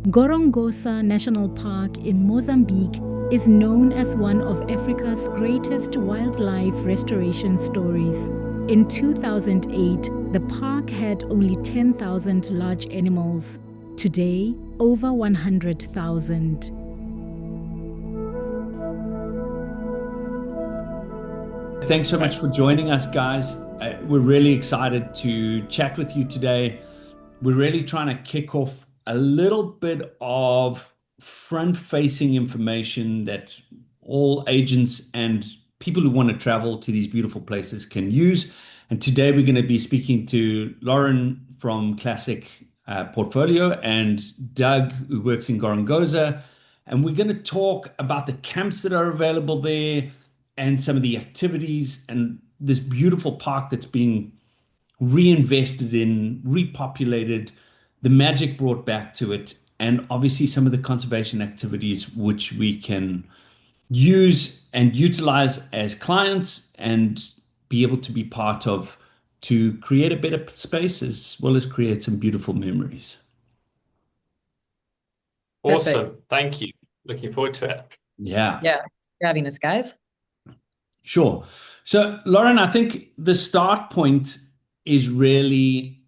Gorongosa National Park in Mozambique is known as one of Africa's greatest wildlife restoration stories. In 2008, the park had only 10,000 large animals. Today, over 100,000. Thanks so much for joining us, guys. We're really excited to chat with you today. We're really trying to kick off a little bit of front-facing information that all agents and people who want to travel to these beautiful places can use. And today we're going to be speaking to Lauren from Classic Portfolio and Doug, who works in Gorongosa. And we're going to talk about the camps that are available there and some of the activities and this beautiful park that's being reinvested in, repopulated, the magic brought back to it, and obviously some of the conservation activities which we can use and utilize as clients and be able to be part of to create a better space as well as create some beautiful memories. Awesome. Perfect. Thank you. Looking forward to it. Yeah. Yeah, thanks for having us, guys. Sure. So, Lauren, I think the start point is really,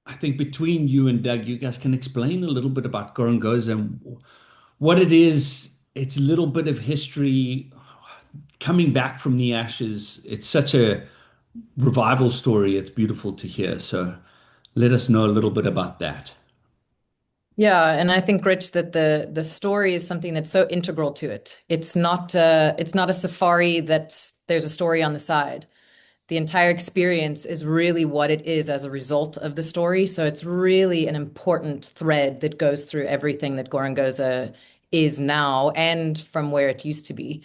I think between you and Doug, you guys can explain a little bit about Gorongosa and what it is. It's a little bit of history coming back from the ashes. It's such a revival story. It's beautiful to hear. So let us know a little bit about that. Yeah, and I think, Rich, that the story is something that's so integral to it. It's not a safari that there's a story on the side. The entire experience is really what it is as a result of the story. So it's really an important thread that goes through everything that Gorongosa is now and from where it used to be.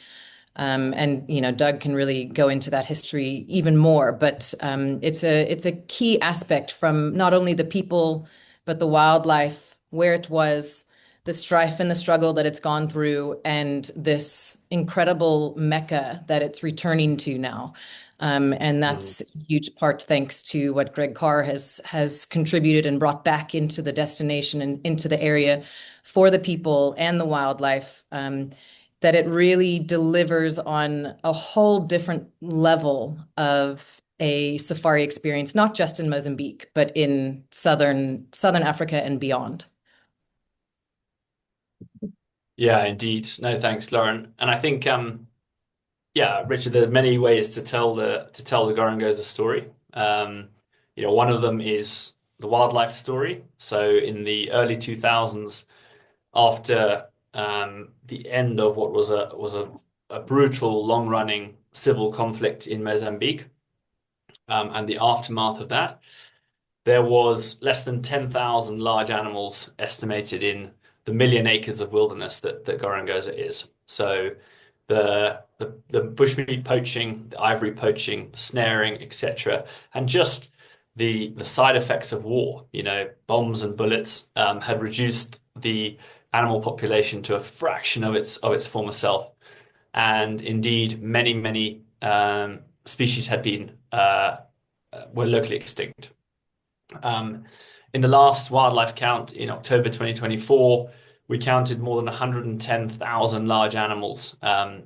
And Doug can really go into that history even more. But it's a key aspect from not only the people, but the wildlife, where it was, the strife and the struggle that it's gone through, and this incredible mecca that it's returning to now. And that's a huge part thanks to what Greg Carr has contributed and brought back into the destination and into the area for the people and the wildlife, that it really delivers on a whole different level of a safari experience, not just in Mozambique, but in Southern Africa and beyond. Yeah, indeed. No, thanks, Lauren. And I think, yeah, Richard, there are many ways to tell the Gorongosa story. One of them is the wildlife story. So in the early 2000s, after the end of what was a brutal, long-running civil conflict in Mozambique, and the aftermath of that, there was less than 10,000 large animals estimated in the million acres of wilderness that Gorongosa is. So the bushmeat poaching, the ivory poaching, snaring, etc., and just the side effects of war, bombs and bullets, had reduced the animal population to a fraction of its former self, and indeed many species had been were locally extinct. In the last wildlife count in October 2024, we counted more than 110,000 large animals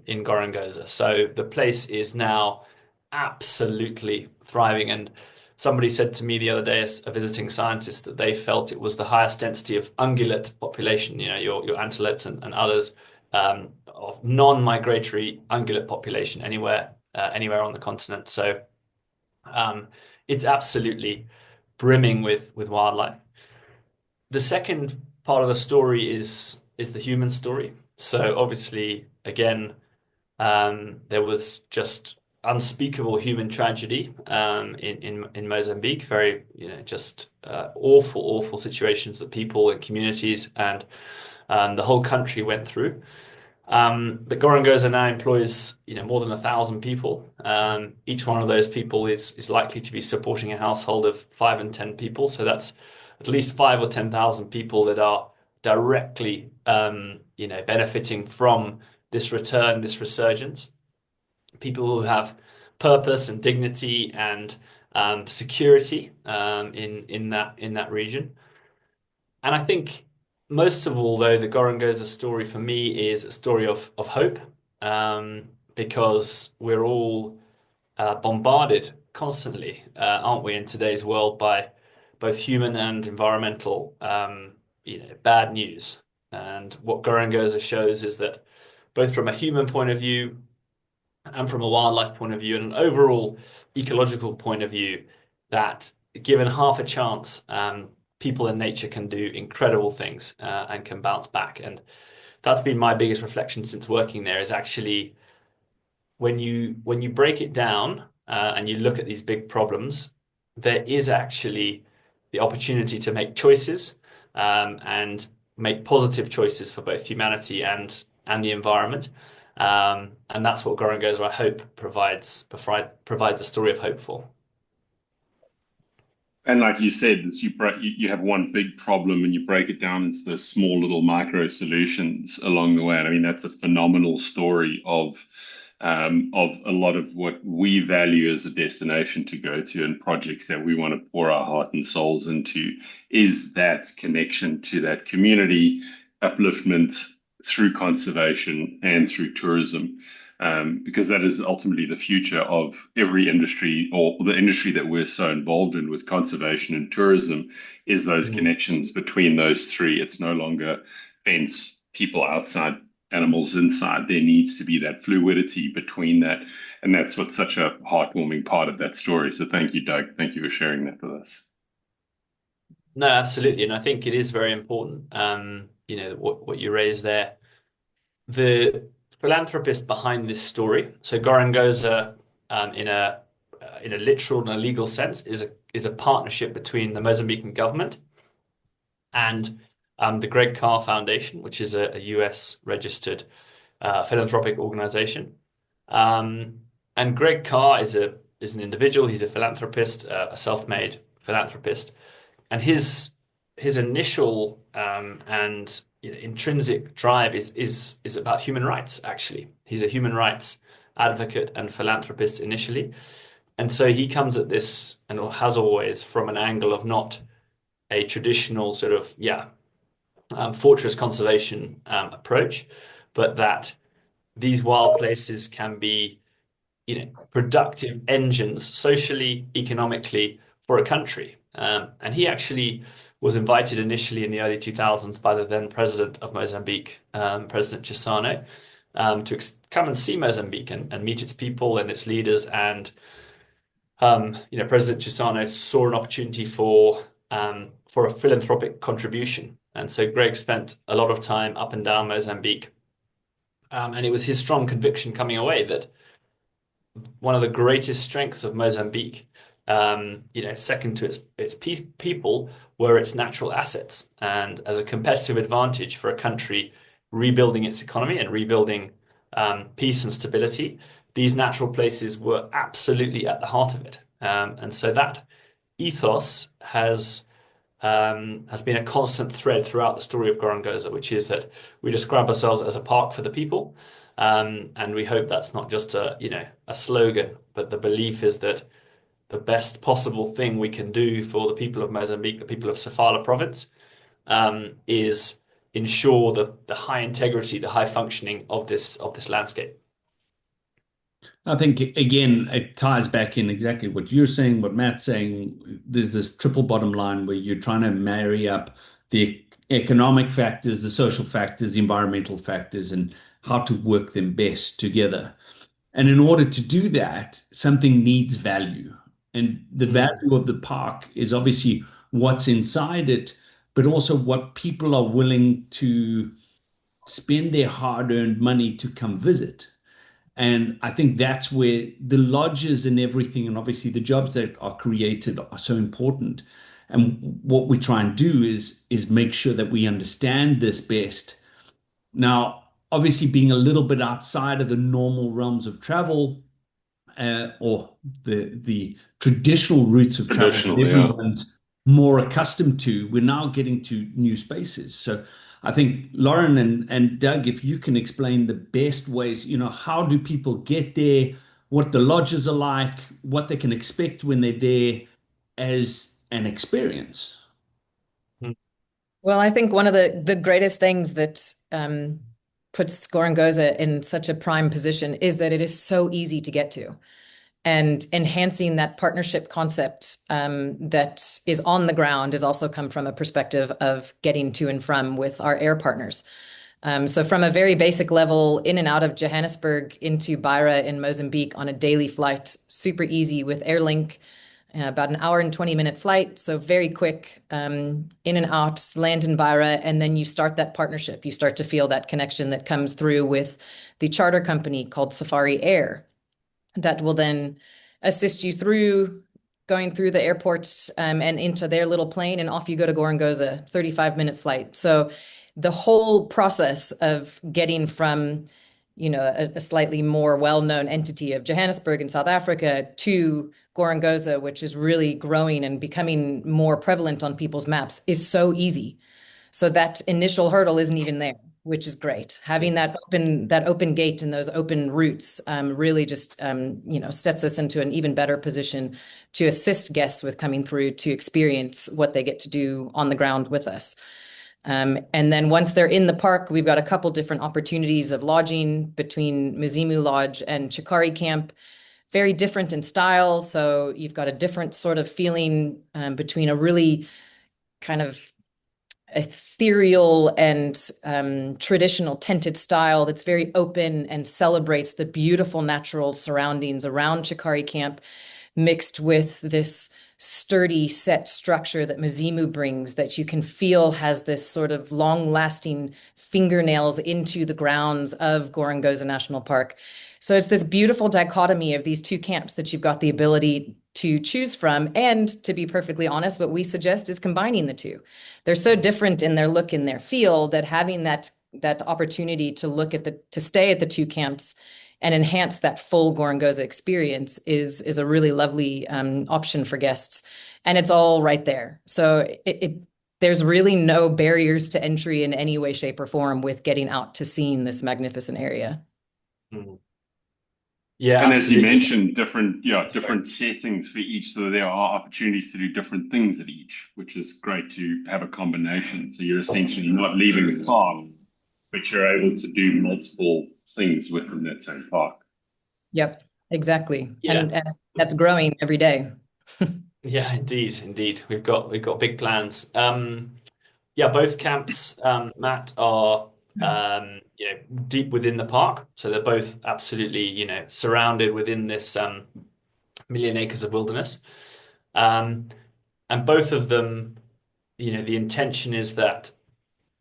in Gorongosa. So the place is now absolutely thriving. And somebody said to me the other day, as a visiting scientist, that they felt it was the highest density of ungulate population, your antelopes and others, of non-migratory ungulate population anywhere on the continent. So it's absolutely brimming with wildlife. The second part of the story is the human story. So obviously, again, there was just unspeakable human tragedy in Mozambique. Very, just awful situations that people and communities and the whole country went through. But Gorongosa now employs, more than 1,000 people. Each one of those people is likely to be supporting a household of 5 and 10 people. So that's at least 5 or 10,000 people that are directly, benefiting from this return, this resurgence. People who have purpose and dignity and security in that region. And I think most of all, though, the Gorongosa story for me is a story of hope, because we're all bombarded constantly, aren't we, in today's world by both human and environmental, bad news. And what Gorongosa shows is that both from a human point of view and from a wildlife point of view and an overall ecological point of view, that given half a chance, people in nature can do incredible things and can bounce back. And that's been my biggest reflection since working there is actually when you break it down and you look at these big problems, there is actually the opportunity to make choices and make positive choices for both humanity and the environment. And that's what Gorongosa, I hope, provides a story of hope for. And like you said, you have one big problem and you break it down into the small little micro solutions along the way. And I mean, that's a phenomenal story of a lot of what we value as a destination to go to and projects that we want to pour our heart and souls into is that connection to that community upliftment through conservation and through tourism. Because that is ultimately the future of every industry or the industry that we're so involved in with conservation and tourism is those connections between those three. It's no longer fence, people outside, animals inside. There needs to be that fluidity between that. And that's what's such a heartwarming part of that story. So thank you, Doug. Thank you for sharing that with us. No, absolutely. And I think it is very important, what you raised there. The philanthropist behind this story, so Gorongosa, in a literal and a legal sense, is a partnership between the Mozambican government and the Greg Carr Foundation, which is a US registered philanthropic organization. And Greg Carr is an individual. He's a philanthropist, a self-made philanthropist, and his initial and intrinsic drive is about human rights. Actually, he's a human rights advocate and philanthropist initially, and so he comes at this and has always from an angle of not a traditional sort of fortress conservation approach, but that these wild places can be productive engines socially, economically for a country. And he actually was invited initially in the early 2000s by the then president of Mozambique, President Chissano, to come and see Mozambique and meet its people and its leaders. And President Chissano saw an opportunity for a philanthropic contribution. And so Greg spent a lot of time up and down Mozambique. And it was his strong conviction coming away that one of the greatest strengths of Mozambique, second to its people, were its natural assets. And as a competitive advantage for a country rebuilding its economy and rebuilding peace and stability, these natural places were absolutely at the heart of it. And so that ethos has been a constant thread throughout the story of Gorongosa, which is that we describe ourselves as a park for the people. And we hope that's not just a slogan, but the belief is that the best possible thing we can do for the people of Mozambique, the people of Sofala province, is ensure the high integrity, the high functioning of this landscape. I think, again, it ties back in exactly what you're saying, what Matt's saying. There's this triple bottom line where you're trying to marry up the economic factors, the social factors, the environmental factors, and how to work them best together. And in order to do that, something needs value. And the value of the park is obviously what's inside it, but also what people are willing to spend their hard-earned money to come visit. And I think that's where the lodges and everything, and obviously the jobs that are created are so important. And what we try and do is make sure that we understand this best. Now, obviously, being a little bit outside of the normal realms of travel, or the traditional routes of travel that everyone's more accustomed to, we're now getting to new spaces. So I think Lauren and Doug, if you can explain the best ways, how do people get there, what the lodges are like, what they can expect when they're there as an experience. Well, I think one of the greatest things that puts Gorongosa in such a prime position is that it is so easy to get to. And enhancing that partnership concept that is on the ground has also come from a perspective of getting to and from with our air partners. So from a very basic level, in and out of Johannesburg into Beira in Mozambique on a daily flight, super easy with Airlink, about an hour and 20-minute flight. So very quick, in and out, land in Beira, and then you start that partnership. You start to feel that connection that comes through with the charter company called Safari Air that will then assist you through going through the airport and into their little plane, and off you go to Gorongosa, 35-minute flight. So the whole process of getting from, a slightly more well-known entity of Johannesburg in South Africa to Gorongosa, which is really growing and becoming more prevalent on people's maps, is so easy. So that initial hurdle isn't even there, which is great. Having that open gate and those open routes really just sets us into an even better position to assist guests with coming through to experience what they get to do on the ground with us. And then once they're in the park, we've got a couple different opportunities of lodging between Muzimu Lodge and Chikari Camp, very different in style. So you've got a different sort of feeling between a really kind of ethereal and traditional tented style that's very open and celebrates the beautiful natural surroundings around Chikari Camp, mixed with this sturdy set structure that Muzimu brings that you can feel has this sort of long-lasting fingernails into the grounds of Gorongosa National Park. So it's this beautiful dichotomy of these two camps that you've got the ability to choose from. And to be perfectly honest, what we suggest is combining the two. They're so different in their look and their feel that having that opportunity to stay at the two camps and enhance that full Gorongosa experience is a really lovely option for guests. And it's all right there. So there's really no barriers to entry in any way, shape, or form with getting out to seeing this magnificent area. Mm. Yeah, and absolutely. as you mentioned, different settings for each. So there are opportunities to do different things at each, which is great to have a combination. So you're essentially not leaving the park, but you're able to do multiple things within that same park. Yep, exactly. Yeah. And that's growing every day. Yeah, indeed. We've got big plans. Both camps, Matt, are deep within the park, so they're both absolutely surrounded within this million acres of wilderness, and both of them, the intention is that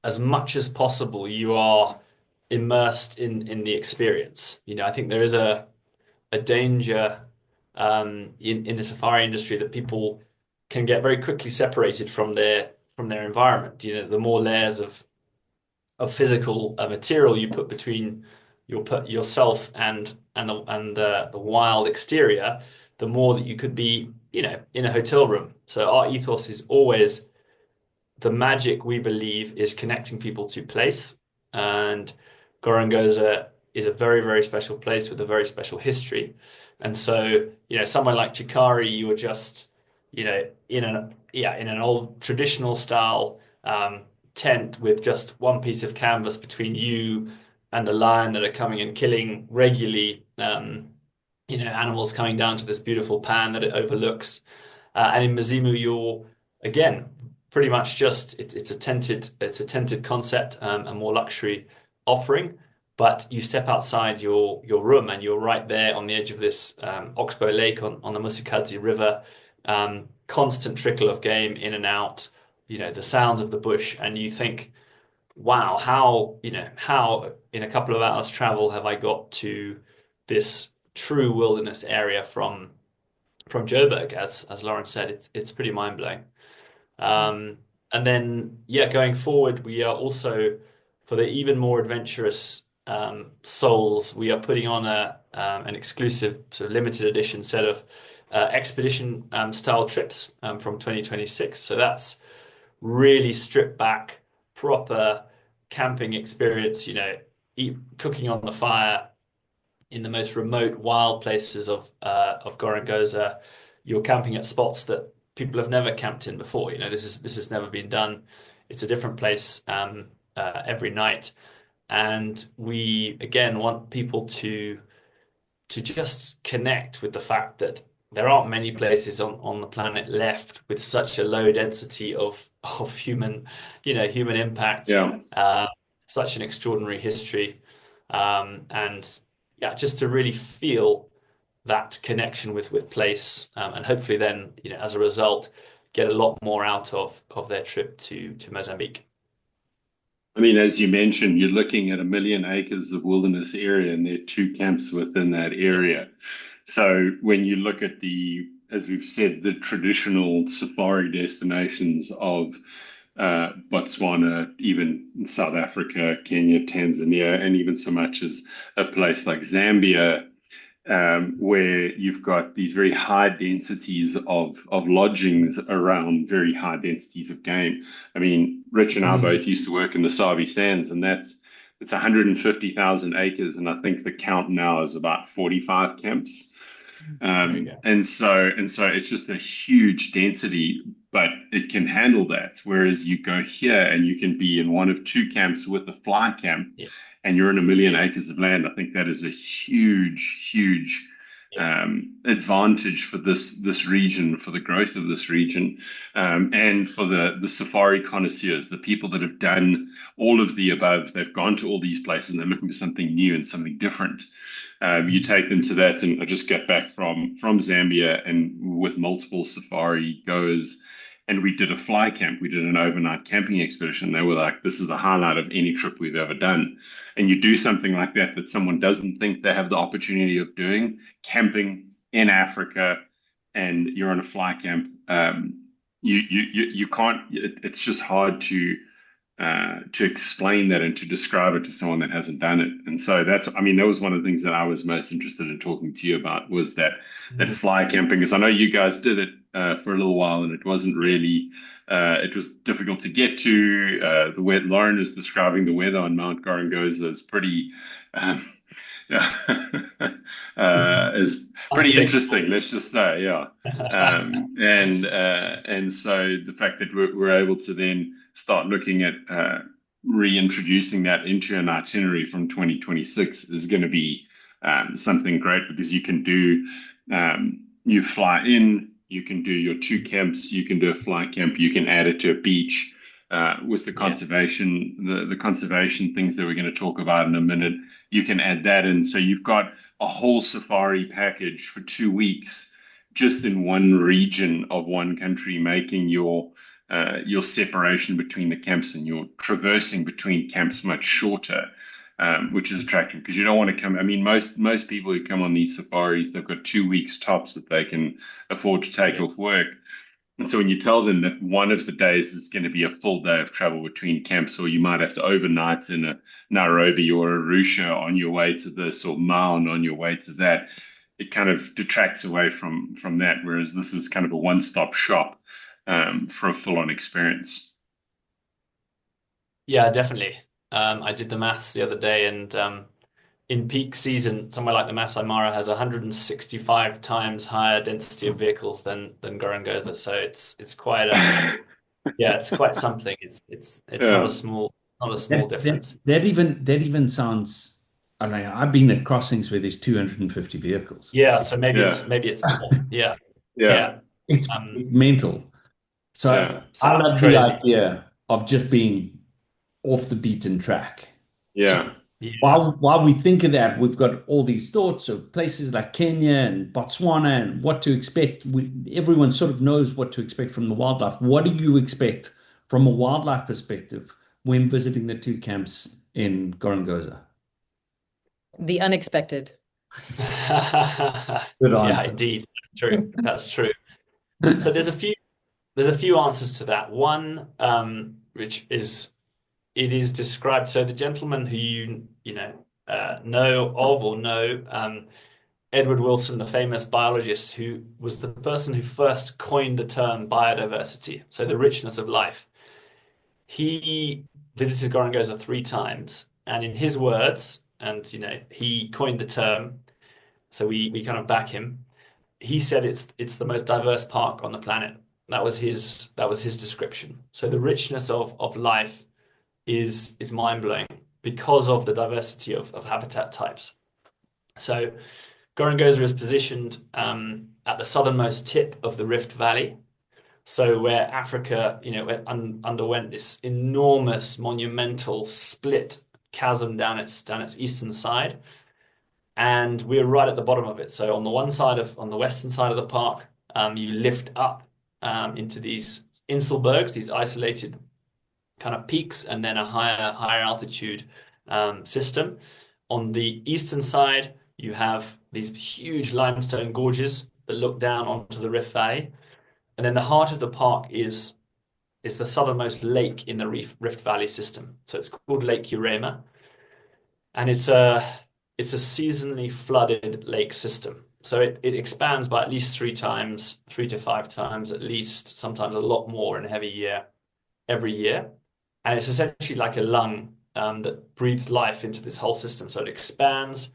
as much as possible you are immersed in the experience. I think there is a danger in the safari industry that people can get very quickly separated from their environment. The more layers of physical material you put between yourself and the wild exterior, the more that you could be in a hotel room. So our ethos is always the magic, we believe, is connecting people to place, and Gorongosa is a very, very special place with a very special history. And so, somewhere like Chikari, you were just, in an old traditional style tent with just one piece of canvas between you and the lion that are coming and killing regularly, animals coming down to this beautiful pan that it overlooks. And in Muzimu, you're again pretty much just it's a tented concept, a more luxury offering. But you step outside your room and you're right there on the edge of this Oxbow Lake on the Musikadzi River, constant trickle of game in and out, the sounds of the bush, and you think, wow, how in a couple of hours travel have I got to this true wilderness area from Joburg? As Lauren said, it's pretty mind-blowing. And then, going forward, we are also, for the even more adventurous souls, we are putting on an exclusive sort of limited edition set of expedition style trips from 2026. So that's really stripped back, proper camping experience, cooking on the fire in the most remote, wild places of Gorongosa. You're camping at spots that people have never camped in before. This has never been done It's a different place every night. And we, again, want people to just connect with the fact that there aren't many places on the planet left with such a low density of human, human impact, Yeah. such an extraordinary history, and yeah, just to really feel that connection with place, and hopefully then, as a result, get a lot more out of their trip to Mozambique. I mean, as you mentioned, you're looking at 1 million acres of wilderness area, and there are 2 camps within that area. So when you look at as we've said, the traditional safari destinations of Botswana, even South Africa, Kenya, Tanzania, and even so much as a place like Zambia, where you've got these very high densities of lodgings around very high densities of game. I mean, Rich and I both used to work in the Sabi Sands, and it's 150,000 acres, and I think the count now is about 45 camps. And so it's just a huge density, but it can handle that. Whereas you go here and you can be in one of 2 camps with a fly camp, and you're in 1 million acres of land. I think that is a huge advantage for this region, for the growth of this region, and for the safari connoisseurs, the people that have done all of the above. They've gone to all these places and they're looking for something new and something different. You take them to that, and I just got back from Zambia and with multiple safari goers, and we did a fly camp. We did an overnight camping expedition. They were like, "This is the highlight of any trip we've ever done." And you do something like that someone doesn't think they have the opportunity of doing, camping in Africa, and you're on a fly camp. You can't. It's just hard to explain that and to describe it to someone that hasn't done it. And so that was one of the things that I was most interested in talking to you about, was that fly camping. Because I know you guys did it for a little while, and it wasn't really, it was difficult to get to. Lauren is describing the weather on Mount Gorongosa is pretty, is pretty interesting, let's just say, yeah. And so the fact that we're able to then start looking at reintroducing that into an itinerary from 2026 is going to be something great, because you can do, you fly in, you can do your 2 camps, you can do a fly camp, you can add it to a beach. With the conservation, the conservation things that we're going to talk about in a minute, you can add that in. So you've got a whole safari package for 2 weeks, just in one region of one country, making your separation between the camps and your traversing between camps much shorter, which is attractive, because you don't want to come. I mean, most people who come on these safaris, they've got 2 weeks tops that they can afford to take off work. And so when you tell them that one of the days is going to be a full day of travel between camps, or you might have to overnight in a Nairobi or Arusha on your way to this, or Maun on your way to that, it kind of detracts away from that. Whereas this is kind of a one-stop shop for a full-on experience. Yeah, definitely. I did the maths the other day, and in peak season, somewhere like the Masai Mara has 165 times higher density of vehicles than Gorongosa. So it's quite it's quite something. It's not a small difference. That even sounds. I mean, I've been at crossings where there's 250 vehicles. Yeah, so maybe it's more. Yeah. It's mental. So I love the idea of just being off the beaten track. Yeah. While we think of that, we've got all these thoughts of places like Kenya and Botswana and what to expect. Everyone sort of knows what to expect from the wildlife. What do you expect from a wildlife perspective when visiting the 2 camps in Gorongosa? The unexpected. Good answer. Yeah, indeed. True. That's true. So there's a few answers to that. One, which is, it is described. So the gentleman who you know of or know, Edward Wilson, the famous biologist, who was the person who first coined the term biodiversity, so the richness of life. He visited Gorongosa 3 times, and in his words, and he coined the term, so we kind of back him. He said it's the most diverse park on the planet. That was his description. So the richness of life is mind-blowing because of the diversity of habitat types. So Gorongosa is positioned at the southernmost tip of the Rift Valley. So where Africa, underwent this enormous, monumental split chasm down its eastern side, and we're right at the bottom of it. So on the western side of the park, you lift up into these Inselbergs, these isolated kind of peaks, and then a higher altitude system. On the eastern side, you have these huge limestone gorges that look down onto the Rift Valley. And then the heart of the park is the southernmost lake in the Rift Valley system. So it's called Lake Urema. And it's a seasonally flooded lake system. So it expands by at least 3 to 5 times at least, sometimes a lot more in a heavy year, every year. And it's essentially like a lung that breathes life into this whole system. So it expands,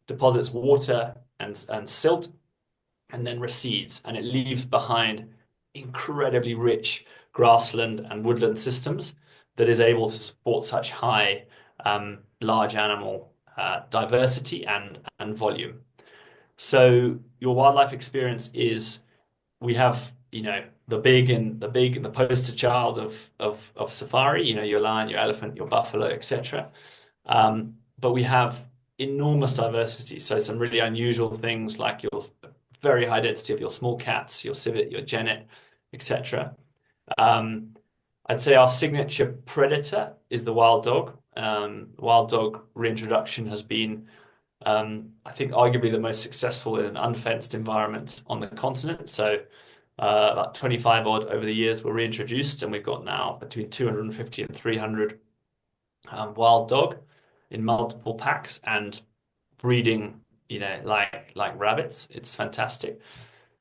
deposits water and silt, and then recedes, and it leaves behind incredibly rich grassland and woodland systems that is able to support such high large animal diversity and volume. So your wildlife experience is, we have the poster child of safari, your lion, your elephant, your buffalo, etc. But we have enormous diversity. So some really unusual things like your very high density of your small cats, your civet, your genet, etc. I'd say our signature predator is the wild dog. Wild dog reintroduction has been, I think, arguably the most successful in an unfenced environment on the continent. So about 25 odd over the years were reintroduced, and we've got now between 250 and 300 wild dog in multiple packs and breeding, like rabbits. It's fantastic.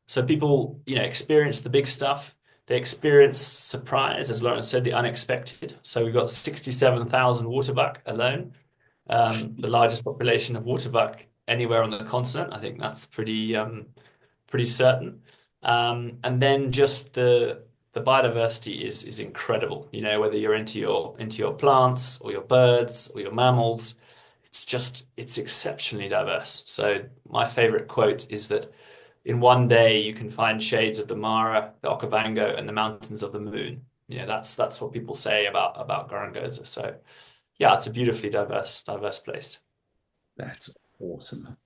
So people, experience the big stuff. They experience surprise, as Lauren said, the unexpected. So we've got 67,000 waterbuck alone, the largest population of waterbuck anywhere on the continent. I think that's pretty certain. And then just the biodiversity is incredible. Whether you're into your plants or your birds or your mammals, it's exceptionally diverse. So my favorite quote is that in one day you can find shades of the Mara, the Okavango, and the mountains of the moon. That's what people say about Gorongosa. So yeah, it's a beautifully diverse place. That's awesome.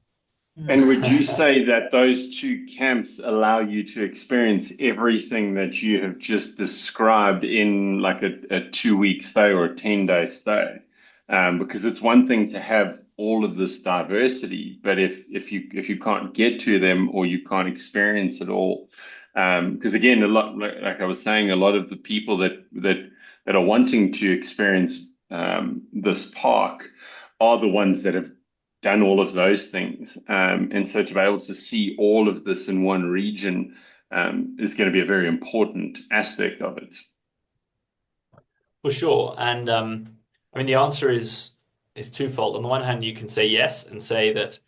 And would you say that those 2 camps allow you to experience everything that you have just described in like a 2-week stay or a 10-day stay? Because it's one thing to have all of this diversity, but if you can't get to them or you can't experience it all, because again, a lot, like I was saying, a lot of the people that are wanting to experience this park are the ones that have done all of those things, and so to be able to see all of this in one region is going to be a very important aspect of it. For sure. And I mean, the answer is twofold. On the one hand, you can say yes and say that,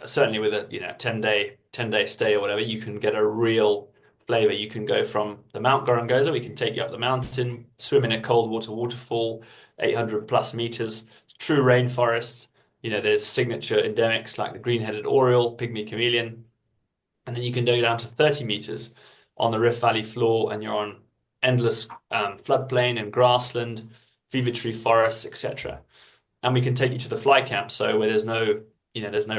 certainly with a 10-day stay or whatever, you can get a real flavor. You can go from the Mount Gorongosa, we can take you up the mountain, swim in a cold water waterfall, 800 plus meters, true rainforest. There's signature endemics like the green-headed oriole, pygmy chameleon, and then you can go down to 30 meters on the Rift Valley floor, and you're on endless floodplain and grassland, fever tree forests, etc. And we can take you to the fly camp, so where there's no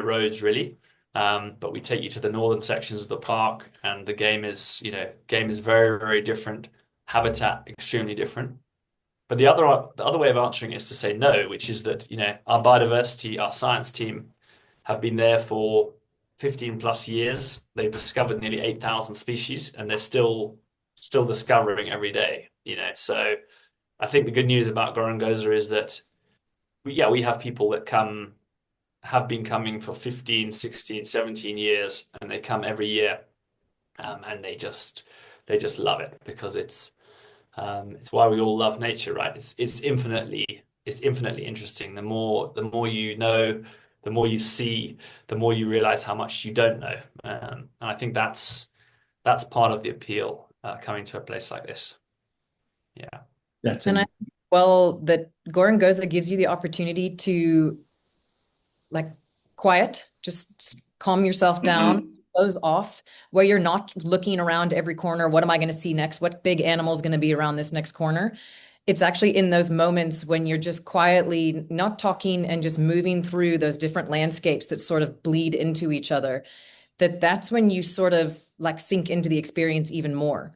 roads really, but we take you to the northern sections of the park, and the game is very, very different, habitat extremely different. But the other way of answering it is to say no, which is that our biodiversity, our science team, have been there for 15 plus years. They've discovered nearly 8,000 species, and they're still discovering every day. So I think the good news about Gorongosa is that we have people that have been coming for 15, 16, 17 years, and they come every year, and they just love it because it's why we all love nature, right? It's infinitely interesting. The more you know, the more you see, the more you realize how much you don't know. And I think that's that's part of the appeal coming to a place like this. Yeah. And I think, well, that Gorongosa gives you the opportunity to like quiet, just calm yourself down, close off, where you're not looking around every corner. What am I going to see next? What big animal is going to be around this next corner? It's actually in those moments when you're just quietly not talking and just moving through those different landscapes that sort of bleed into each other, that's when you sort of like sink into the experience even more.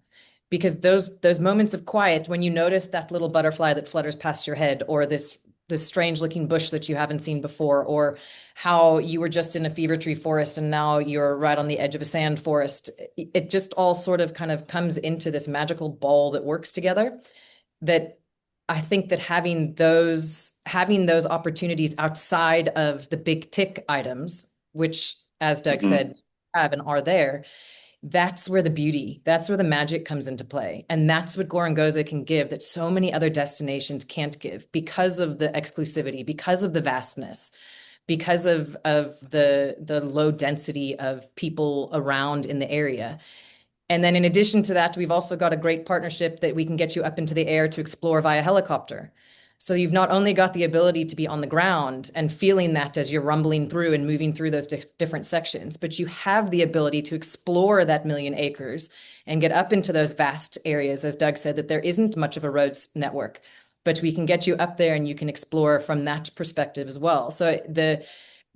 Because those moments of quiet, when you notice that little butterfly that flutters past your head, or this strange looking bush that you haven't seen before, or how you were just in a fever tree forest and now you're right on the edge of a sand forest, it just all sort of kind of comes into this magical ball that works together. That I think that having those opportunities outside of the big tick items, which, as Doug said, have and are there, that's where the magic comes into play. And that's what Gorongosa can give that so many other destinations can't give, because of the exclusivity, because of the vastness, because of the low density of people around in the area. And then in addition to that, we've also got a great partnership that we can get you up into the air to explore via helicopter. So you've not only got the ability to be on the ground and feeling that as you're rumbling through and moving through those different sections, but you have the ability to explore that 1,000,000 acres and get up into those vast areas. As Doug said, that there isn't much of a roads network, but we can get you up there and you can explore from that perspective as well. So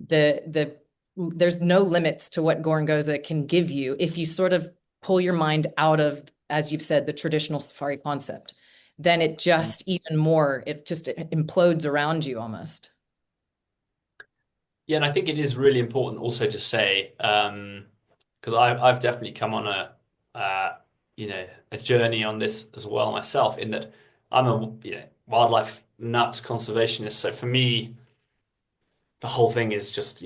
there's no limits to what Gorongosa can give you if you sort of pull your mind out of, as you've said, the traditional safari concept. Then it just even more, it implodes around you almost. Yeah, and I think it is really important also to say, because I've definitely come on a journey on this as well myself, in that I'm a wildlife nut conservationist. So for me, the whole thing is just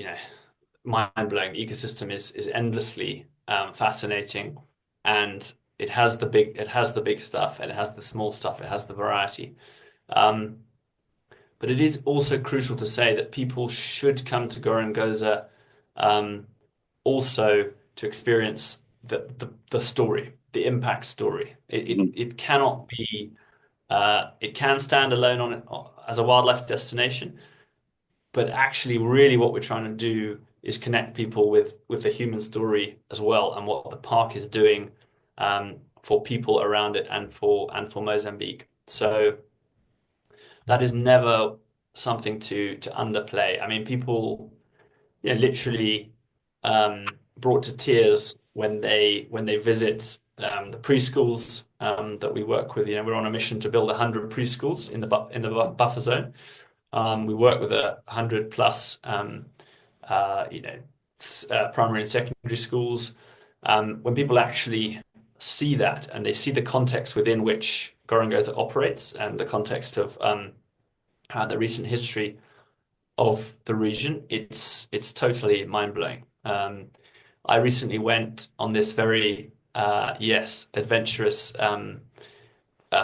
mind-blowing. The ecosystem is endlessly fascinating, and it has the big stuff, and it has the small stuff, it has the variety. But it is also crucial to say that people should come to Gorongosa also to experience the story, the impact story. It cannot be, it can stand alone on it as a wildlife destination, but actually really what we're trying to do is connect people with the human story as well, and what the park is doing for people around it and for Mozambique. So that is never something to underplay. I mean, people literally brought to tears when they visit the preschools that we work with. We're on a mission to build 100 preschools in the buffer zone. We work with 100 plus primary and secondary schools. When people actually see that and they see the context within which Gorongosa operates and the context of the recent history of the region, it's totally mind-blowing. I recently went on this very adventurous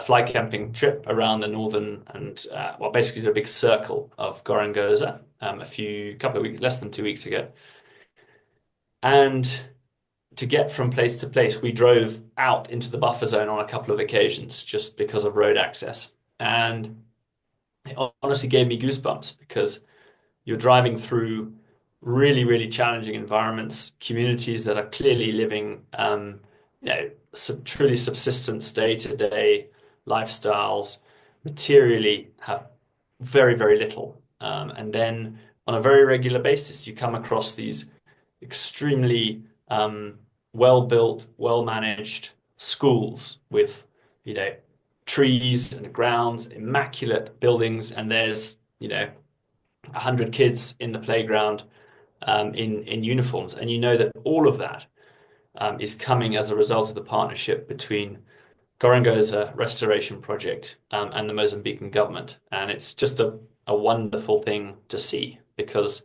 fly camping trip around the northern and basically did a big circle of Gorongosa couple of weeks, less than 2 weeks ago. And to get from place to place, we drove out into the buffer zone on a couple of occasions just because of road access. And it honestly gave me goosebumps, because you're driving through really, really challenging environments, communities that are clearly living, truly subsistence day-to-day lifestyles, materially have very, very little. And then on a very regular basis, you come across these extremely well-built, well-managed schools with, trees and grounds, immaculate buildings, and there's, 100 kids in the playground in uniforms. And that all of that is coming as a result of the partnership between Gorongosa Restoration Project and the Mozambican government. And it's just a wonderful thing to see, because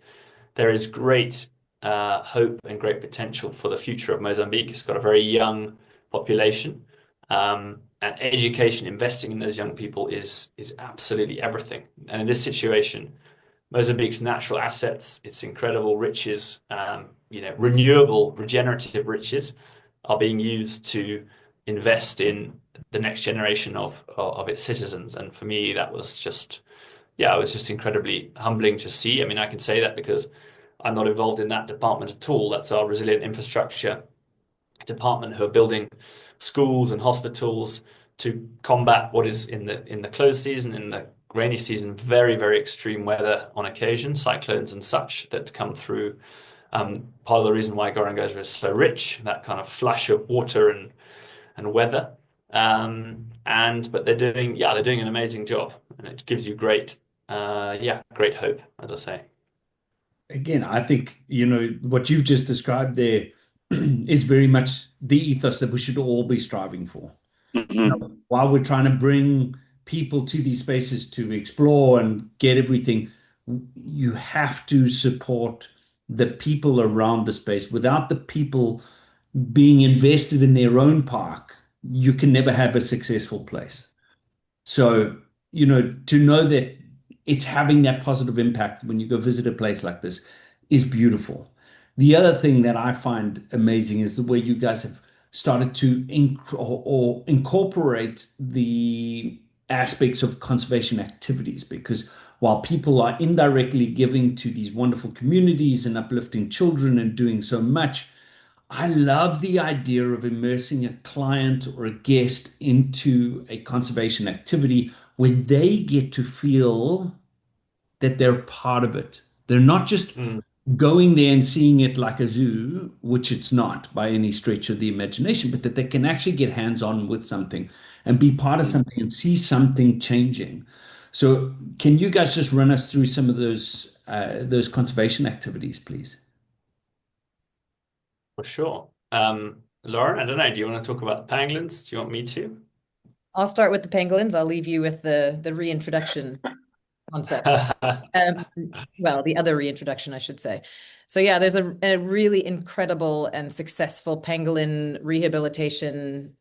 there is great hope and great potential for the future of Mozambique. It's got a very young population, and education, investing in those young people is absolutely everything. And in this situation, Mozambique's natural assets, its incredible riches, renewable, regenerative riches, are being used to invest in the next generation of its citizens. And for me, that was just, yeah, it was just incredibly humbling to see. I mean, I can say that because I'm not involved in that department at all. That's our resilient infrastructure department, who are building schools and hospitals to combat what is in the closed season, in the rainy season, very, very extreme weather on occasion, cyclones and such that come through. Part of the reason why Gorongosa is so rich, that kind of flash of water and weather. But they're doing an amazing job, and it gives you great hope, as I say. Again, I think, what you've just described there is very much the ethos that we should all be striving for. Mm-hmm. While we're trying to bring people to these spaces to explore and get everything, you have to support the people around the space. Without the people being invested in their own park, you can never have a successful place. So, to know that it's having that positive impact when you go visit a place like this is beautiful. The other thing that I find amazing is the way you guys have started to incorporate the aspects of conservation activities, because while people are indirectly giving to these wonderful communities and uplifting children and doing so much, I love the idea of immersing a client or a guest into a conservation activity where they get to feel that they're part of it. They're not just going there and seeing it like a zoo, which it's not by any stretch of the imagination, but that they can actually get hands-on with something and be part of something and see something changing. So can you guys just run us through some of those conservation activities, please? For sure. Lauren, I don't know, do you want to talk about the pangolins? Do you want me to? I'll start with the pangolins. I'll leave you with the reintroduction concepts. Well, the other reintroduction, I should say. So yeah, there's a really incredible and successful pangolin rehabilitation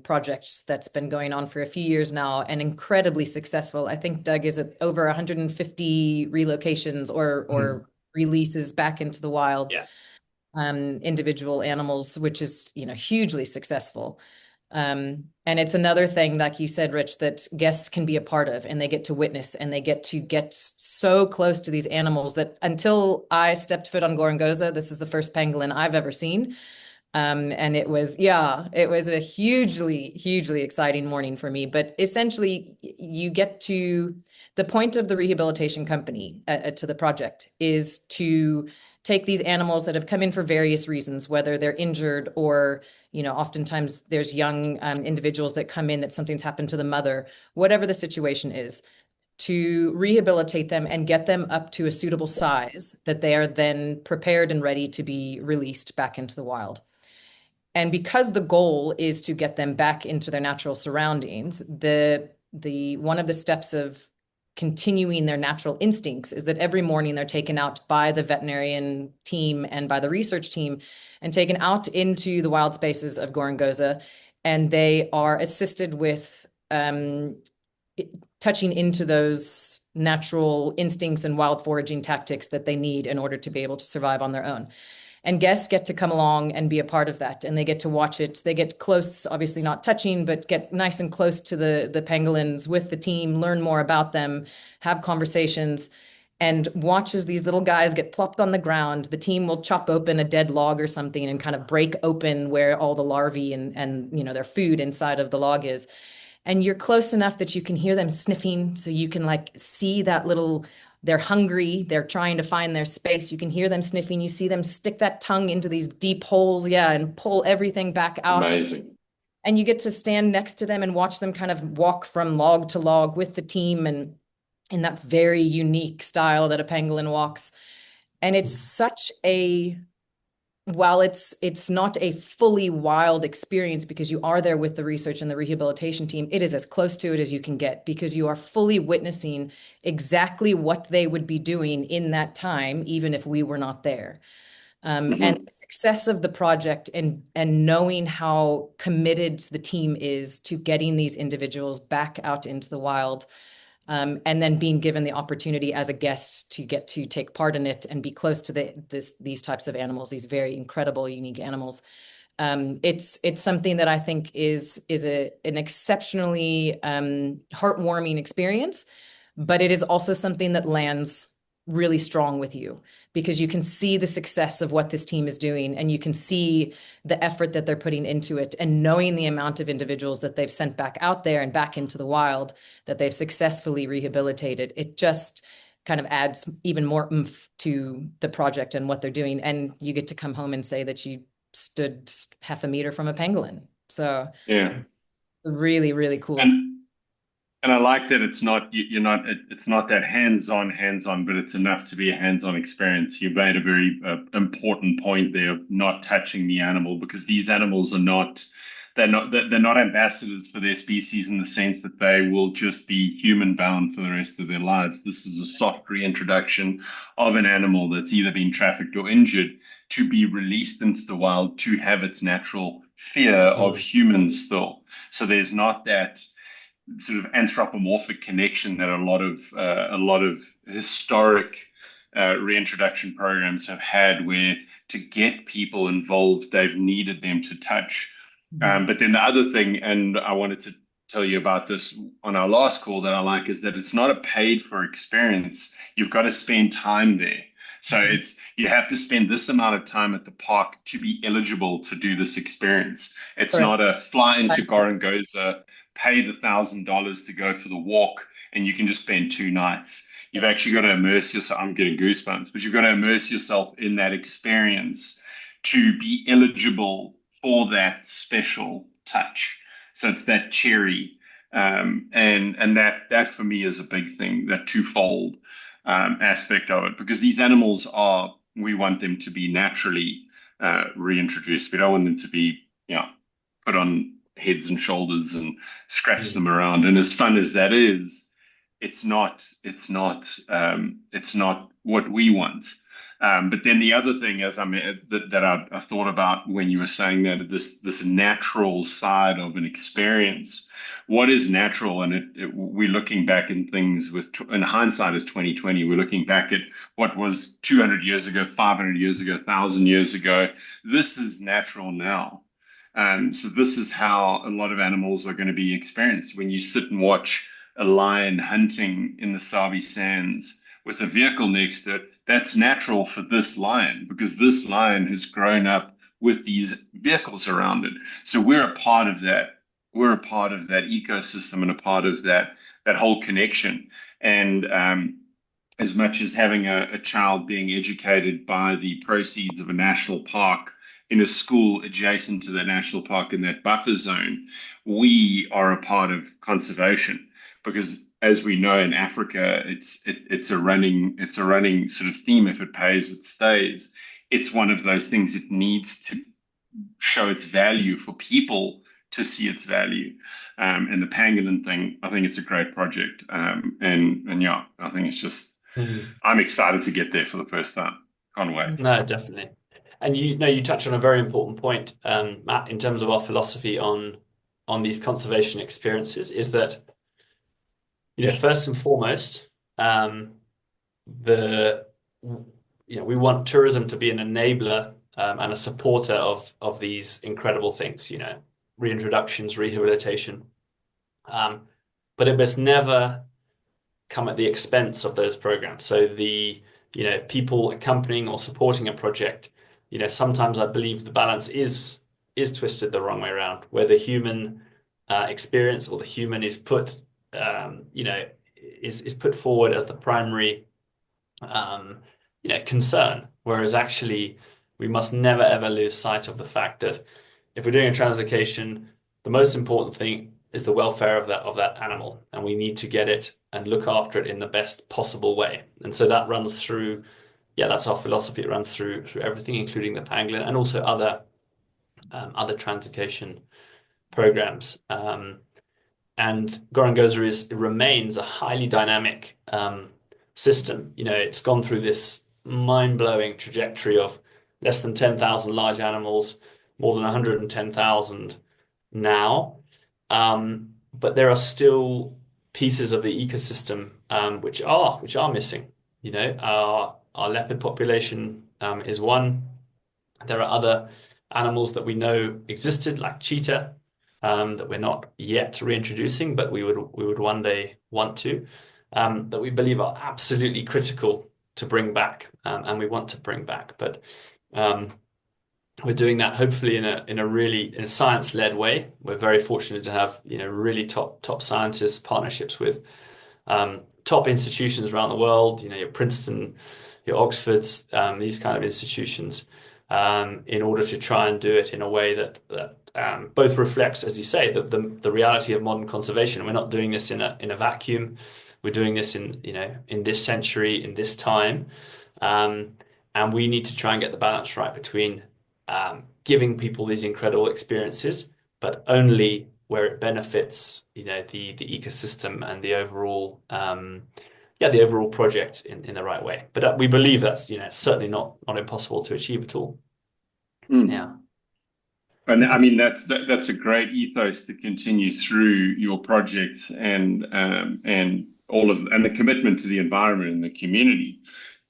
project that's been going on for a few years now, and incredibly successful. I think, Doug, is it over 150 relocations or releases back into the wild, individual animals, which is, hugely successful. And it's another thing, like you said, Rich, that guests can be a part of, and they get to witness, and they get so close to these animals that until I stepped foot on Gorongosa, this is the first pangolin I've ever seen. And it was a hugely, hugely exciting morning for me. But essentially, you get to the point of the rehabilitation company to the project is to take these animals that have come in for various reasons, whether they're injured or, oftentimes there's young individuals that come in that something's happened to the mother, whatever the situation is, to rehabilitate them and get them up to a suitable size that they are then prepared and ready to be released back into the wild. And because the goal is to get them back into their natural surroundings, the one of the steps of continuing their natural instincts is that every morning they're taken out by the veterinarian team and by the research team and taken out into the wild spaces of Gorongosa, and they are assisted with touching into those natural instincts and wild foraging tactics that they need in order to be able to survive on their own. And guests get to come along and be a part of that, and they get to watch it. They get close, obviously not touching, but get nice and close to the pangolins with the team, learn more about them, have conversations, and watch as these little guys get plopped on the ground. The team will chop open a dead log or something and kind of break open where all the larvae and their food inside of the log is. And you're close enough that you can hear them sniffing, so you can see that little. They're hungry. They're trying to find their space. You can hear them sniffing. You see them stick that tongue into these deep holes, and pull everything back out. Amazing. And you get to stand next to them and watch them kind of walk from log to log with the team, and in that very unique style that a pangolin walks. And it's such while it's not a fully wild experience because you are there with the research and the rehabilitation team, it is as close to it as you can get, because you are fully witnessing exactly what they would be doing in that time, even if we were not there. And the success of the project and knowing how committed the team is to getting these individuals back out into the wild, and then being given the opportunity as a guest to get to take part in it and be close to these types of animals, these very incredible, unique animals. It's something that I think is an exceptionally heartwarming experience, but it is also something that lands really strong with you because you can see the success of what this team is doing, and you can see the effort that they're putting into it, and knowing the amount of individuals that they've sent back out there and back into the wild that they've successfully rehabilitated. It just kind of adds even more oomph to the project and what they're doing. And you get to come home and say that you stood half a meter from a pangolin. So Yeah. really, really cool. And I like that it's not it's not that hands-on, but it's enough to be a hands-on experience. You made a very important point there of not touching the animal, because these animals are not they're not ambassadors for their species in the sense that they will just be human bound for the rest of their lives. This is a soft reintroduction of an animal that's either been trafficked or injured to be released into the wild to have its natural fear of humans still. So there's not that sort of anthropomorphic connection that a lot of historic reintroduction programs have had, where to get people involved, they've needed them to touch. But then the other thing, and I wanted to tell you about this on our last call, that I like is that it's not a paid for experience. You've got to spend time there. So you have to spend this amount of time at the park to be eligible to do this experience. It's not a fly into Gorongosa, pay the $1,000 to go for the walk, and you can just spend 2 nights. You've actually got to immerse yourself. I'm getting goosebumps, but you've got to immerse yourself in that experience to be eligible for that special touch. So it's that cherry, and that for me is a big thing, that twofold aspect of it, because these animals we want them to be naturally reintroduced. We don't want them to be put on heads and shoulders and scratch them around. And as fun as that is, it's not what we want. But then the other thing is, that I thought about when you were saying that this natural side of an experience, what is natural? And we're looking back in things in hindsight is 2020. We're looking back at what was 200 years ago, 500 years ago, 1,000 years ago. This is natural now. So this is how a lot of animals are going to be experienced. When you sit and watch a lion hunting in the Sabi Sands with a vehicle next to it, that's natural for this lion, because this lion has grown up with these vehicles around it. So we're a part of that. We're a part of that ecosystem and a part of that whole connection. And as much as having a child being educated by the proceeds of a national park in a school adjacent to the national park in that buffer zone, we are a part of conservation. Because as we know, in Africa, it's a running sort of theme. If it pays, it stays. It's one of those things that needs to show its value for people to see its value. And the pangolin thing, I think it's a great project. And yeah, I think it's just I'm excited to get there for the first time. Can't wait. No, definitely. And you touched on a very important point, Matt, in terms of our philosophy on these conservation experiences, is that first and foremost, we want tourism to be an enabler and a supporter of these incredible things, reintroductions, rehabilitation. But it must never come at the expense of those programs. So the people accompanying or supporting a project, sometimes I believe the balance is twisted the wrong way around, where the human experience or the human is put is put forward as the primary concern, whereas actually we must never ever lose sight of the fact that if we're doing a translocation, the most important thing is the welfare of that animal, and we need to get it and look after it in the best possible way. And so that runs through, that's our philosophy. It runs through everything, including the pangolin and also other translocation programs. And Gorongosa remains a highly dynamic system. It's gone through this mind-blowing trajectory of less than 10,000 large animals, more than 110,000 now. But there are still pieces of the ecosystem which are missing. Our leopard population is one. There are other animals that we know existed, like cheetah, that we're not yet reintroducing, but we would one day want to, that we believe are absolutely critical to bring back, and we want to bring back. But we're doing that hopefully in a science-led way. We're very fortunate to have really top scientists, partnerships with top institutions around the world. Your Princeton, your Oxfords, these kind of institutions, in order to try and do it in a way that both reflects, as you say, the reality of modern conservation. We're not doing this in a vacuum. We're doing this in this century, in this time, and we need to try and get the balance right between giving people these incredible experiences, but only where it benefits, the ecosystem and the overall, the overall project in the right way. But we believe that's, it's certainly not impossible to achieve at all. Yeah. And I mean, that's a great ethos to continue through your projects and the commitment to the environment and the community.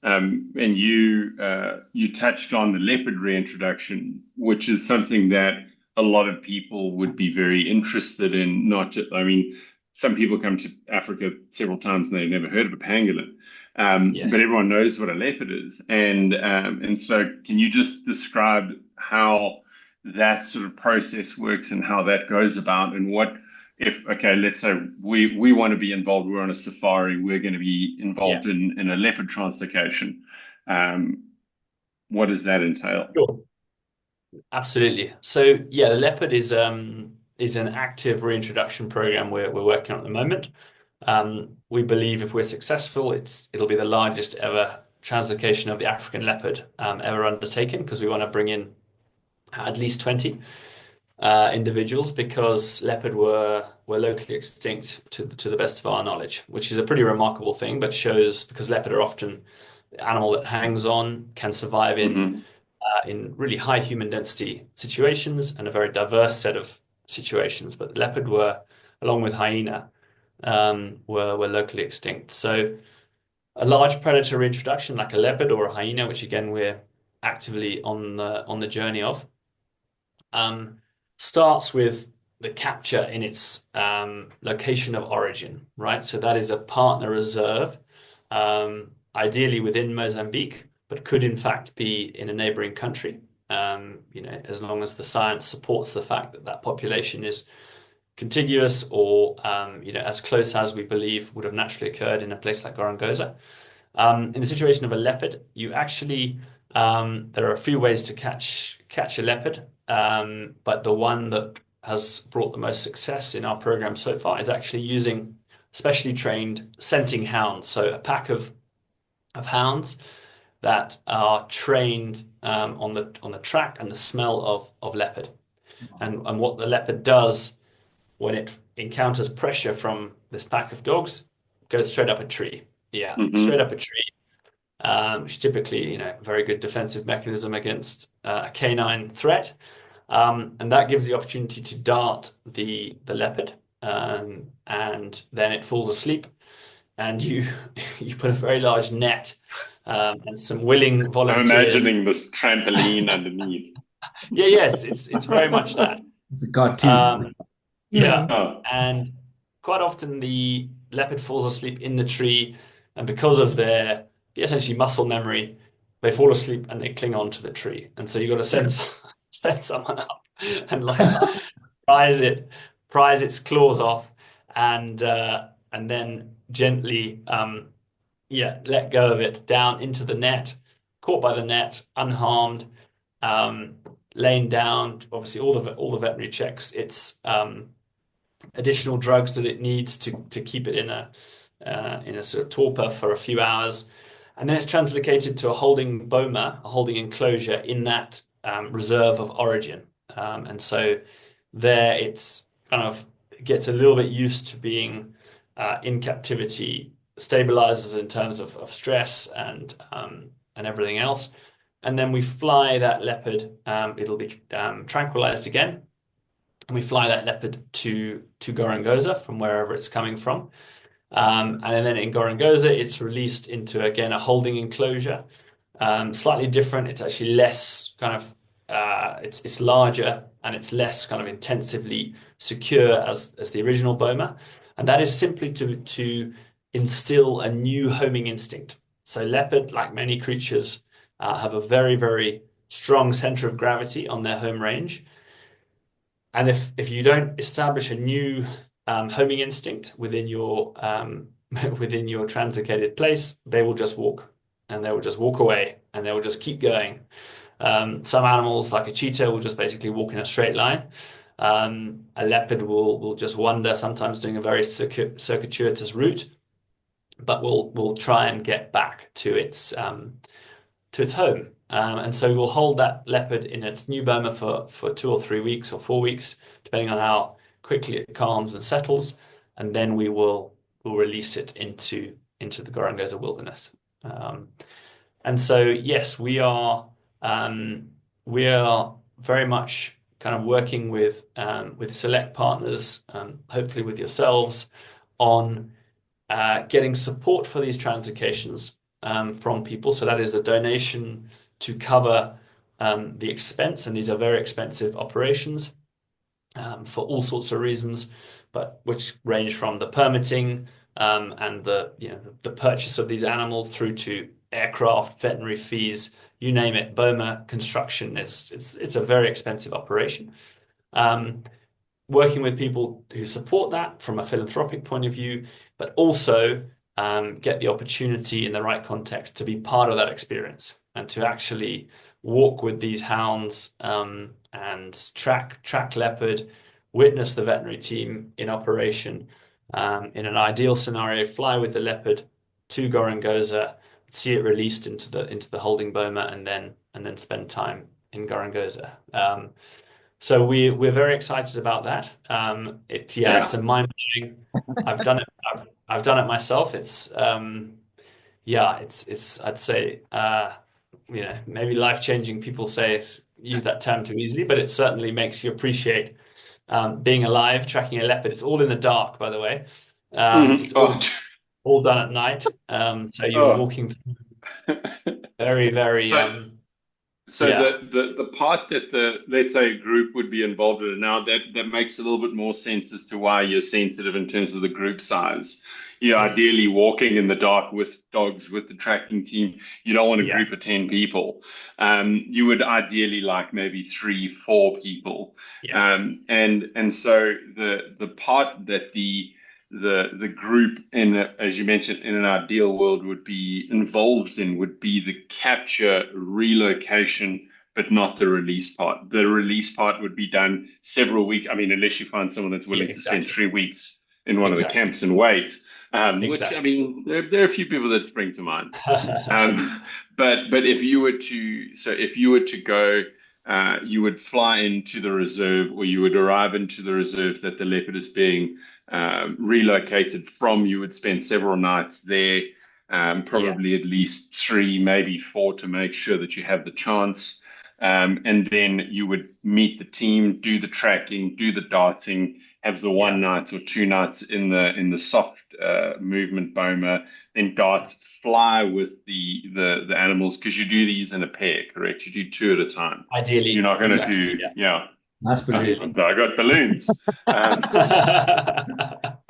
And you touched on the leopard reintroduction, which is something that a lot of people would be very interested in. Not just, I mean, some people come to Africa several times and they've never heard of a pangolin, Yes. but everyone knows what a leopard is. And so, can you just describe how that sort of process works and how that goes about, and what if, okay, let's say we want to be involved, we're on a safari, we're going to be involved in a leopard translocation. What does that entail? Sure. Absolutely. So the leopard is an active reintroduction program we're working on at the moment. We believe if we're successful, it'll be the largest ever translocation of the African leopard ever undertaken, because we want to bring in at least 20 individuals, because leopard were locally extinct to the best of our knowledge, which is a pretty remarkable thing, but shows, because leopard are often the animal that hangs on, can survive in really high human density situations and a very diverse set of situations. But leopard were, along with hyena, were locally extinct. So a large predator reintroduction like a leopard or a hyena, which again we're actively on the journey of, starts with the capture in its location of origin, right? So that is a partner reserve, ideally within Mozambique, but could in fact be in a neighboring country, as long as the science supports the fact that population is contiguous or, as close as we believe would have naturally occurred in a place like Gorongosa. In the situation of a leopard, you actually, there are a few ways to catch a leopard, but the one that has brought the most success in our program so far is actually using specially trained scenting hounds. So a pack of hounds that are trained on the track and the smell of leopard. And what the leopard does when it encounters pressure from this pack of dogs, goes straight up a tree. Yeah, straight up a tree, which typically, very good defensive mechanism against a canine threat. And that gives the opportunity to dart the leopard, and then it falls asleep, and you put a very large net and some willing volunteers. I'm imagining this trampoline underneath. Yes, it's very much that. It's a cartoon. And quite often the leopard falls asleep in the tree, and because of their essentially muscle memory, they fall asleep and they cling onto the tree. And so you've got to set someone up and prise its claws off, and then gently let go of it down into the net, caught by the net, unharmed, laying down obviously all the veterinary checks, its additional drugs that it needs to keep it in a sort of torpor for a few hours, and then it's translocated to a holding boma, a holding enclosure in that reserve of origin, and so there it's kind of gets a little bit used to being in captivity, stabilizes in terms of stress and everything else, and then we fly that leopard. It'll be tranquilized again, and we fly that leopard to Gorongosa from wherever it's coming from. And then in Gorongosa, it's released into, again, a holding enclosure, slightly different. It's actually less kind of it's larger and it's less kind of intensively secure as the original boma, and that is simply to instill a new homing instinct. So leopard, like many creatures, have a very, very strong center of gravity on their home range. And if you don't establish a new homing instinct within your within your translocated place, they will just walk, and they will just walk away, and they will just keep going. Some animals, like a cheetah, will just basically walk in a straight line. A leopard will just wander, sometimes doing a very circuitous route, but will try and get back to its home. And so we'll hold that leopard in its new boma for 2 or 3 weeks or 4 weeks, depending on how quickly it calms and settles, and then we'll release it into the Gorongosa wilderness. And so yes, we are very much kind of working with select partners, hopefully with yourselves, on getting support for these translocations from people. So that is the donation to cover the expense, and these are very expensive operations for all sorts of reasons, but which range from the permitting and the purchase of these animals through to aircraft, veterinary fees, you name it. Boma construction it's a very expensive operation. Working with people who support that from a philanthropic point of view, but also get the opportunity in the right context to be part of that experience and to actually walk with these hounds and track leopard, witness the veterinary team in operation. In an ideal scenario, fly with the leopard to Gorongosa, see it released into the holding boma, and then spend time in Gorongosa. So we're very excited about that. It's a mind-blowing. I've done it myself. It's I'd say maybe life-changing. People use that term too easily, but it certainly makes you appreciate being alive, tracking a leopard. It's all in the dark, by the way. It's all done at night. So you're walking through very, very. So the part that let's say group would be involved in now, that makes a little bit more sense as to why you're sensitive in terms of the group size. You're ideally walking in the dark with dogs, with the tracking team. You don't want a group of 10 people. You would ideally like maybe 3-4 people. And so the part that the group, as you mentioned, in an ideal world would be involved in would be the capture, relocation, but not the release part. The release part would be done several weeks. I mean, unless you find someone that's willing to spend 3 weeks in one of the camps and wait. Which, I mean, there are a few people that spring to mind. But if you were to go, you would fly into the reserve, or you would arrive into the reserve that the leopard is being relocated from. You would spend several nights there, probably at least 3, maybe 4, to make sure that you have the chance. And then you would meet the team, do the tracking, do the darting, have the 1 night or 2 nights in the soft movement boma, then dart, fly with the animals, because you do these in a pair, correct? You do 2 at a time. Ideally, you're not going to do That's brilliant. I got balloons.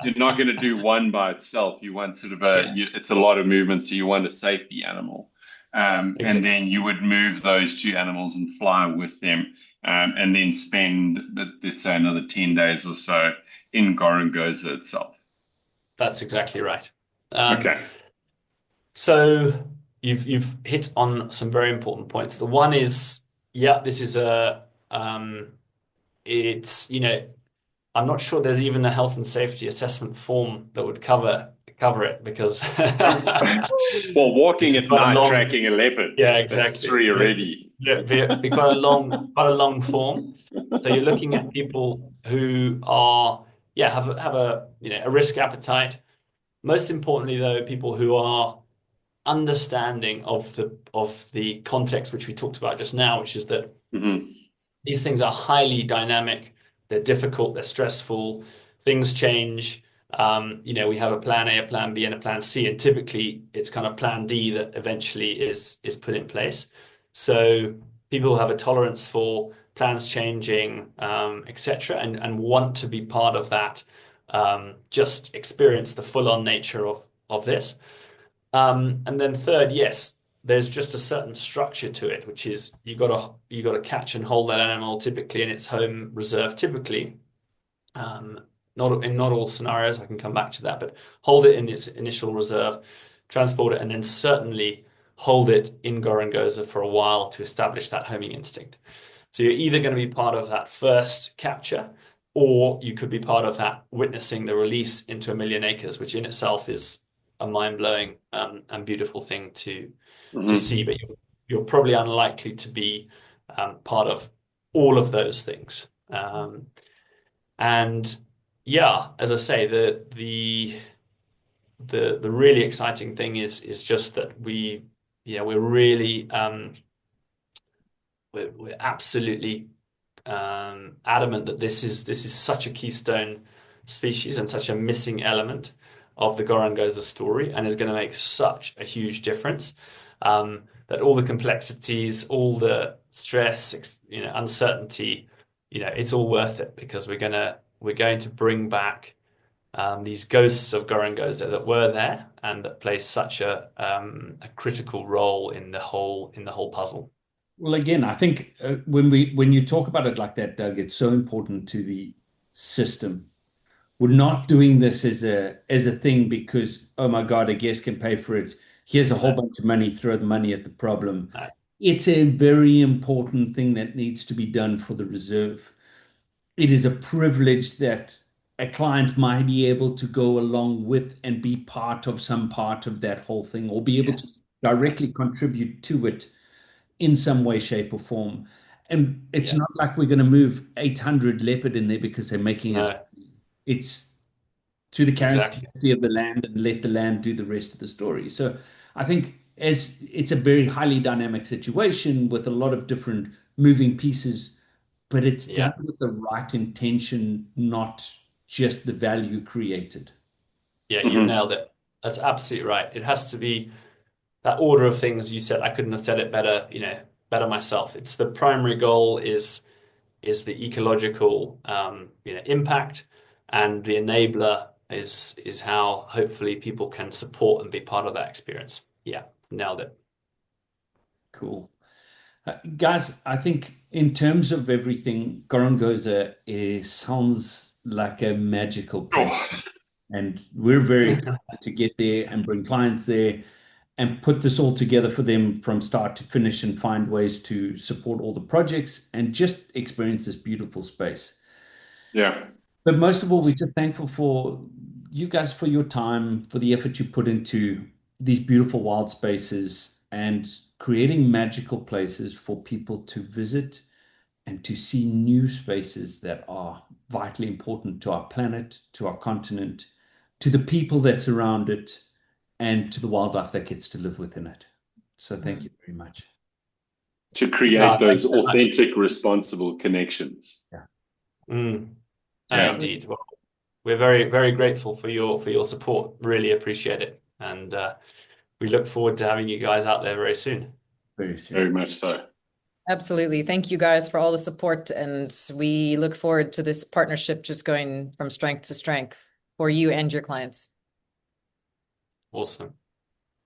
You're not going to do one by itself. You want sort of it's a lot of movement, so you want a safety animal. And then you would move those 2 animals and fly with them, and then spend, let's say, another 10 days or so in Gorongosa itself. That's exactly right. Okay. So you've hit on some very important points. The one is, this is it's, I'm not sure there's even a health and safety assessment form that would cover it, because well, walking at night, tracking a leopard, exactly, that's 3 already. Be quite a long form. So you're looking at people who are have a risk appetite. Most importantly, though, people who are understanding of the context which we talked about just now, which is that these things are highly dynamic, they're difficult, they're stressful, things change. We have a plan A, a plan B, and a plan C, and typically it's kind of plan D that eventually is put in place. So people who have a tolerance for plans changing, etc., and want to be part of that, just experience the full-on nature of this. And then third, yes, there's just a certain structure to it, which is you gotta catch and hold that animal typically in its home reserve, typically. Not all scenarios, I can come back to that, but hold it in its initial reserve, transport it, and then certainly hold it in Gorongosa for a while to establish that homing instinct. So you're either going to be part of that first capture, or you could be part of that witnessing the release into 1,000,000 acres, which in itself is a mind-blowing and beautiful thing to see. But you're probably unlikely to be part of all of those things. And yeah, as I say, the really exciting thing is just that we're really we're absolutely adamant that this is such a keystone species and such a missing element of the Gorongosa story, and is going to make such a huge difference. That all the complexities, all the stress, uncertainty, it's all worth it, because we're going to bring back these ghosts of Gorongosa that were there and that play such a critical role in the whole puzzle. Well, again, I think when you talk about it like that, Doug, it's so important to the system. We're not doing this as a thing because, oh my God, a guest can pay for it. Here's a whole bunch of money, throw the money at the problem. No. It's a very important thing that needs to be done for the reserve. It is a privilege that a client might be able to go along with and be part of some part of that whole thing, or be able to directly contribute to it in some way, shape, or form. And it's not like we're going to move 800 leopard in there because they're making us. It's to the character of the land, and let the land do the rest of the story. So I think as it's a very highly dynamic situation with a lot of different moving pieces, but it's done with the right intention, not just the value created. Yeah, you nailed it. That's absolutely right. It has to be that order of things you said. I couldn't have said it better myself. It's the primary goal is the ecological impact, and the enabler is how hopefully people can support and be part of that experience. Yeah, nailed it. Cool. Guys, I think in terms of everything, Gorongosa sounds like a magical place. And we're very excited to get there and bring clients there and put this all together for them from start to finish, and find ways to support all the projects and just experience this beautiful space. Yeah. But most of all, we're just thankful for you guys, for your time, for the effort you put into these beautiful wild spaces and creating magical places for people to visit and to see new spaces that are vitally important to our planet, to our continent, to the people that surround it, and to the wildlife that gets to live within it. So thank you very much. To create those authentic, responsible connections. Indeed. Well, we're very, very grateful for your support. Really appreciate it. And we look forward to having you guys out there very soon. Very soon. Very much so. Absolutely. Thank you guys for all the support. And we look forward to this partnership just going from strength to strength for you and your clients. Awesome.